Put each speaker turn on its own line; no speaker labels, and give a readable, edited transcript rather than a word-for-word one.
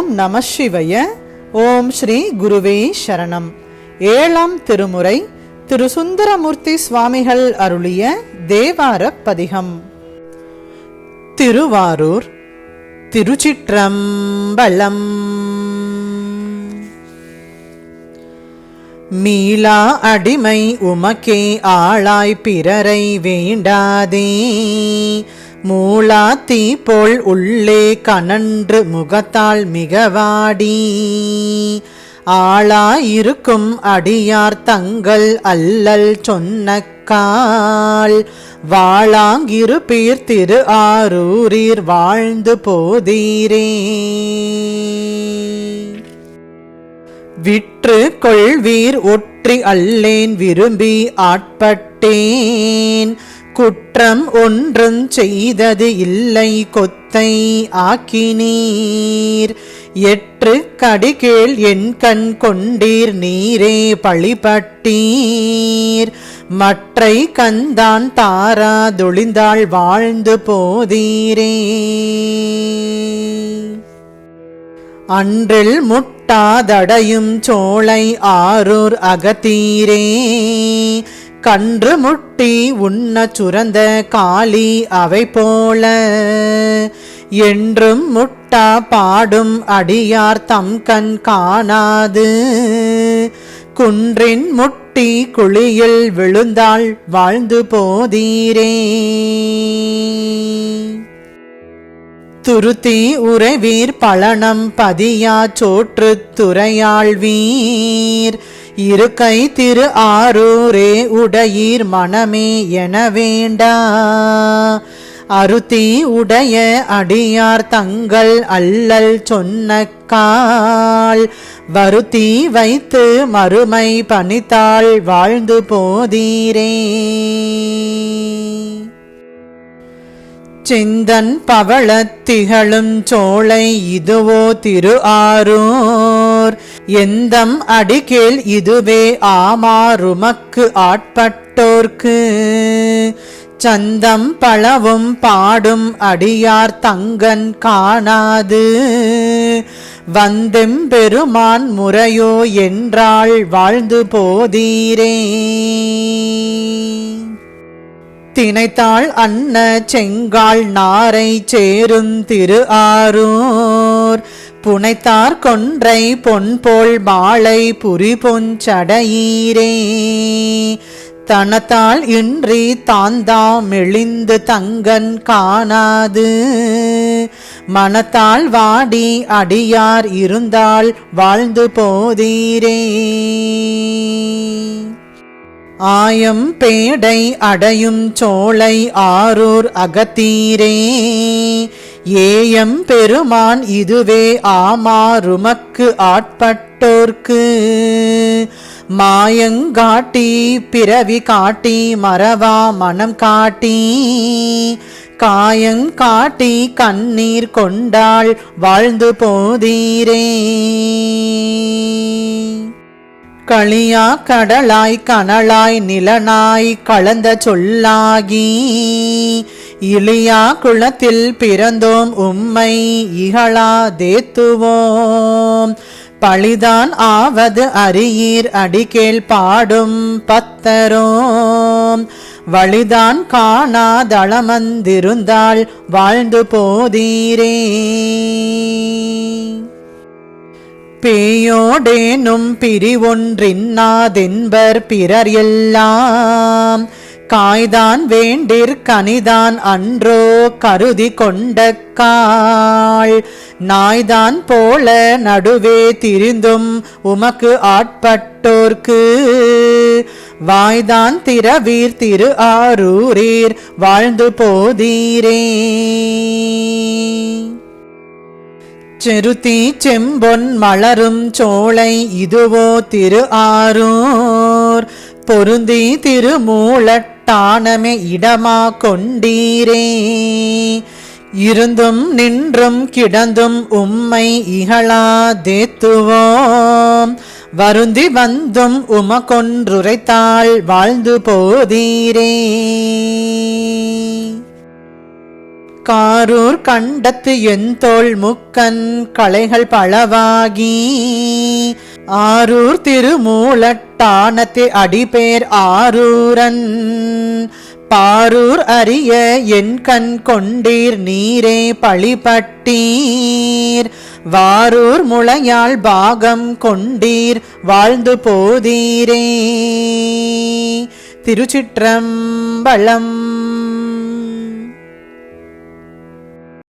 ஓம் நம சிவய. ஓம் ஸ்ரீ குருவே சரணம். ஏழாம் திருமுறை திரு சுந்தரமூர்த்தி சுவாமிகள் அருளிய தேவார பதிகம். திருவாரூர். திருச்சிற்றம்பலம். மீளா அடிமை உமக்கே ஆளாய் பிறரை வேண்டாதே, மூளா தீ போல் உள்ளே கனன்று முகத்தால் மிகவாடி, ஆளாயிருக்கும் அடியார் தங்கள் அல்லல் சொன்னக்கால், வாளாங்கிருப்பீர் திரு ஆரூரீர் வாழ்ந்து போதீரே. விற்று கொள்வீர் ஒற்றி அல்லேன் விரும்பி ஆட்பட்டேன், குற்றம் ஒன்றும் செய்தது இல்லை கொத்தை ஆக்கினீர், எற்று கடிகேள் என் கண் கொண்டீர் நீரே பழிபட்டீர், மற்றை கந்தான் தாராதொழிந்தாள் வாழ்ந்து போதீரே. அன்றில் முட்டாதடையும் சோலை ஆரூர் அகத்தீரே, கன்று முட்டி உண்ண சுரந்த காளி அவை போல, என்றும் முட்டா பாடும் அடியார் தம் கண் காணாது, குன்றின் முட்டி குழியில் விழுந்தாள் வாழ்ந்து போதீரே. துருத்தி உறைவீர் பழனம் பதியா சோற்று துறையாழ்வீர், இருக்கை திரு ஆரூரே உடையீர் மனமே என வேண்டா, அருத்தி உடைய அடியார் தங்கள் அல்லல் சொன்னக்கால், வருத்தி வைத்து மறுமை பணித்தாள் வாழ்ந்து போதீரே. சிந்தன் பவளத் திகழும் சோலை இதுவோ திரு ஆரூர், எந்தம் அடிகேள் இதுவே ஆமாறுமக்கு ஆட்பட்டோர்க்கு, சந்தம் பலவும் பாடும் அடியார் தங்கன் காணாது, வந்தெம் பெருமான் முறையோ என்றாள் வாழ்ந்து போதீரே. தினைத்தாள் அன்ன செங்கால் நாரை சேரும் திரு ஆரூர், புனைத்தார் கொன்றை பொன்போல் மாலை புரி பொஞ்சடையீரே, தனத்தால் இன்றி தாந்தாம் மெளிந்து தங்கன் காணாது, மனத்தால் வாடி அடியார் இருந்தால் வாழ்ந்து போதீரே. ஆயம் பேடை அடையும் சோலை ஆரூர் அகத்தீரே, ஏயம் பெருமான் இதுவே ஆமாறுமக்கு ஆட்பட்டோர்க்கு, மாயங்காட்டி பிறவி காட்டி மறவா மனம் காட்டி, காயங்காட்டி கண்ணீர் கொண்டாள் வாழ்ந்து போதீரே. களியா கடலாய் கனலாய் நிலனாய் கலந்த சொல்லாகி, இளியா குளத்தில் பிறந்தோம் உம்மை இகழா தேத்துவோம், பழிதான் ஆவது அறியீர் அடிகேள் பாடும் பத்தரோம், வழிதான் காணாதளமந்திருந்தாள் வாழ்ந்து போதீரே. பேயோடேனும் பிரிவொன்றின்னாதென்பர் பிறர் எல்லாம், காய்தான் வேண்டிற் கனிதான் அன்றோ கருதி கொண்டக்காள், நாய்தான் போல நடுவே திரிந்தும் உமக்கு ஆட்பட்டோர்க்கு, வாய்தான் திறவீர் திரு ஆரூரீர் வாழ்ந்து போதீரே. செருத்தி செம்பொன் மலரும் சோலை இதுவோ திரு ஆரூர், பொருந்தி திருமூலட்டானமே இடமா கொண்டீரே, இருந்தும் நின்றும் கிடந்தும் உம்மை இகழா தேத்துவோம், வருந்தி வந்தும் உமக்கொன்றுரைத்தாள் வாழ்ந்து போதீரே. காரூர் கண்டத்து எந்தோள் முக்கன் களைகள் பலவாகி ஆரூர் திருமூலட்டானத்து அடிபேர் ஆரூரன் பாரூர் அறிய என் கண் கொண்டீர் நீரே பழிபட்டீர் வாரூர் முளையால் பாகம் கொண்டீர் வாழ்ந்து போதீரே. திருச்சிற்றம்பலம்.